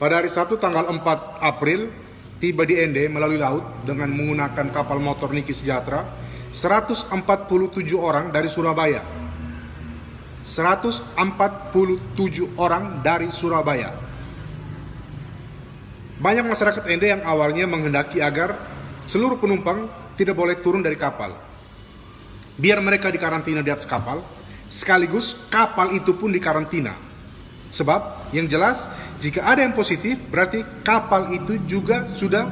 Pada hari Sabtu tanggal 4 April, tiba di Ende melalui laut dengan menggunakan kapal motor Niki Sejahtera 147 orang dari Surabaya. 147 orang dari Surabaya. Banyak masyarakat Ende yang awalnya menghendaki agar seluruh penumpang tidak boleh turun dari kapal. Biar mereka dikarantina di atas kapal, sekaligus kapal itu pun dikarantina. Sebab yang jelas, jika ada yang positif, berarti kapal itu juga sudah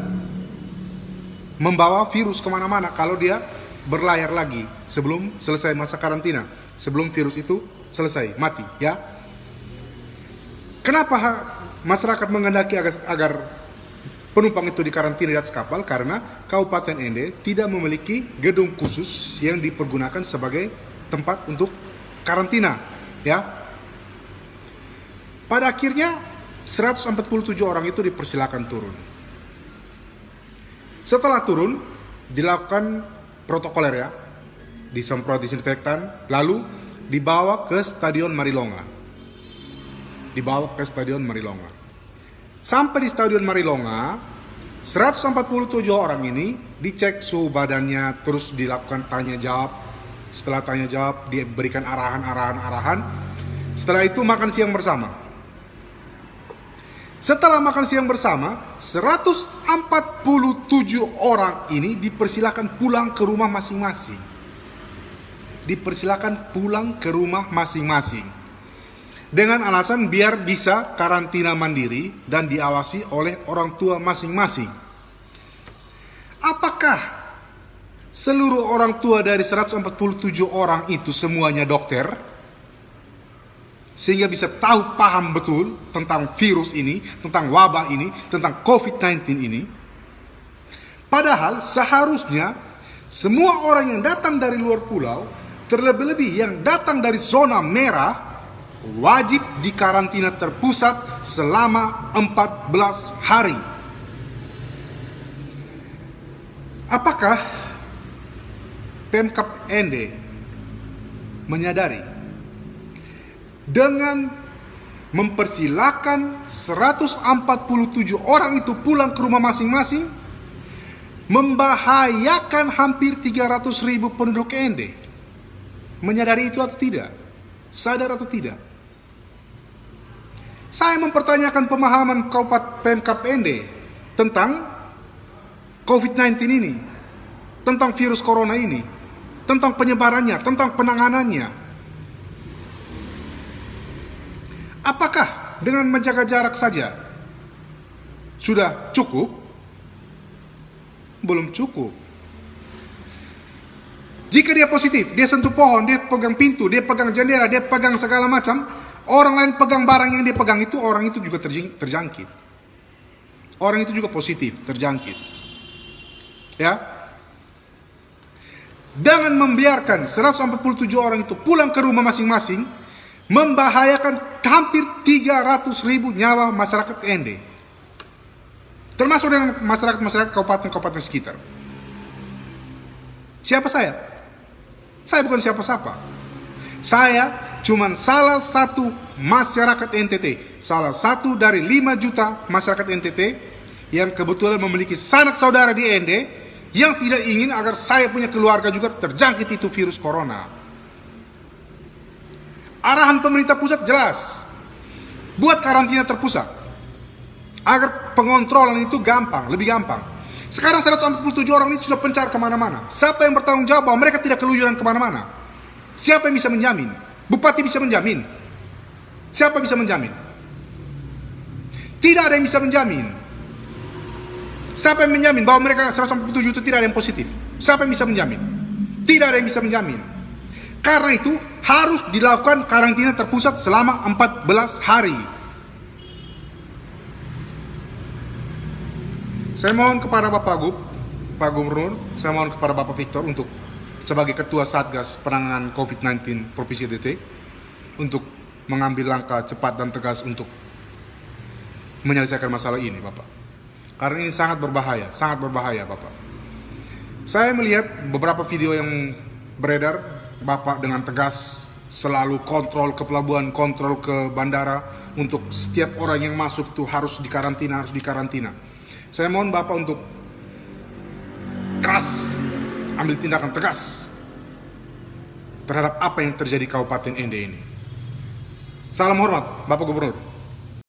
membawa virus kemana-mana kalau dia berlayar lagi sebelum selesai masa karantina, sebelum virus itu selesai, mati, ya. Kenapa masyarakat menghendaki agar penumpang itu dikarantina di atas kapal? Karena Kabupaten Ende tidak memiliki gedung khusus yang dipergunakan sebagai tempat untuk karantina, ya. Pada akhirnya 147 orang itu dipersilakan turun. Setelah turun, dilakukan protokoler, ya, disemprot disinfektan, lalu dibawa ke Stadion Marilonga. Sampai di Stadion Marilonga, 147 orang ini dicek suhu badannya, terus dilakukan tanya jawab. Setelah tanya jawab, diberikan arahan. Setelah itu makan siang bersama. Setelah makan siang bersama, 147 orang ini dipersilakan pulang ke rumah masing-masing. Dengan alasan biar bisa karantina mandiri dan diawasi oleh orang tua masing-masing. Apakah seluruh orang tua dari 147 orang itu semuanya dokter? Sehingga bisa tahu, paham betul tentang virus ini, tentang wabah ini, tentang COVID-19 ini. Padahal seharusnya semua orang yang datang dari luar pulau, terlebih-lebih yang datang dari zona merah, wajib dikarantina terpusat selama 14 hari. Apakah Pemkab Ende menyadari dengan mempersilakan 147 orang itu pulang ke rumah masing-masing, membahayakan hampir 300.000 penduduk Ende? Menyadari itu atau tidak? Sadar atau tidak? Saya mempertanyakan pemahaman Kabupaten Pemkab Ende tentang COVID-19 ini, tentang virus corona ini, tentang penyebarannya, tentang penanganannya. Apakah dengan menjaga jarak saja sudah cukup? Belum cukup. Jika dia positif, dia sentuh pohon, dia pegang pintu, dia pegang jendela, dia pegang segala macam, orang lain pegang barang yang dia pegang itu, orang itu juga terjangkit. Orang itu juga positif, terjangkit. Ya. Dengan membiarkan 147 orang itu pulang ke rumah masing-masing, membahayakan hampir 300.000 nyawa masyarakat Ende, termasuk dengan masyarakat kabupaten-kabupaten sekitar. Siapa saya? Saya bukan siapa-siapa. Saya cuma salah satu masyarakat NTT, salah satu dari 5 juta masyarakat NTT yang kebetulan memiliki sanak saudara di Ende yang tidak ingin agar saya punya keluarga juga terjangkit itu virus corona. Arahan pemerintah pusat jelas, buat karantina terpusat agar pengontrolan itu gampang, lebih gampang. Sekarang 147 orang ini sudah pencar kemana-mana. Siapa yang bertanggung jawab bahwa mereka tidak keluyuran kemana-mana? Siapa yang bisa menjamin? Bupati bisa menjamin? Siapa bisa menjamin? Tidak ada yang bisa menjamin. Siapa yang menjamin bahwa mereka 147 itu tidak ada yang positif? Siapa yang bisa menjamin? Tidak ada yang bisa menjamin. Karena itu harus dilakukan karantina terpusat selama 14 hari. Saya mohon kepada Bapak Gubernur, saya mohon kepada Bapak Victor untuk sebagai Ketua Satgas Penanganan COVID-19 Provinsi NTT untuk mengambil langkah cepat dan tegas untuk menyelesaikan masalah ini, Bapak. Karena ini sangat berbahaya Bapak. Saya melihat beberapa video yang beredar, Bapak dengan tegas selalu kontrol ke pelabuhan, kontrol ke bandara, untuk setiap orang yang masuk tuh harus dikarantina, Saya mohon Bapak untuk keras, ambil tindakan tegas terhadap apa yang terjadi di Kabupaten Ende ini. Salam hormat, Bapak Gubernur.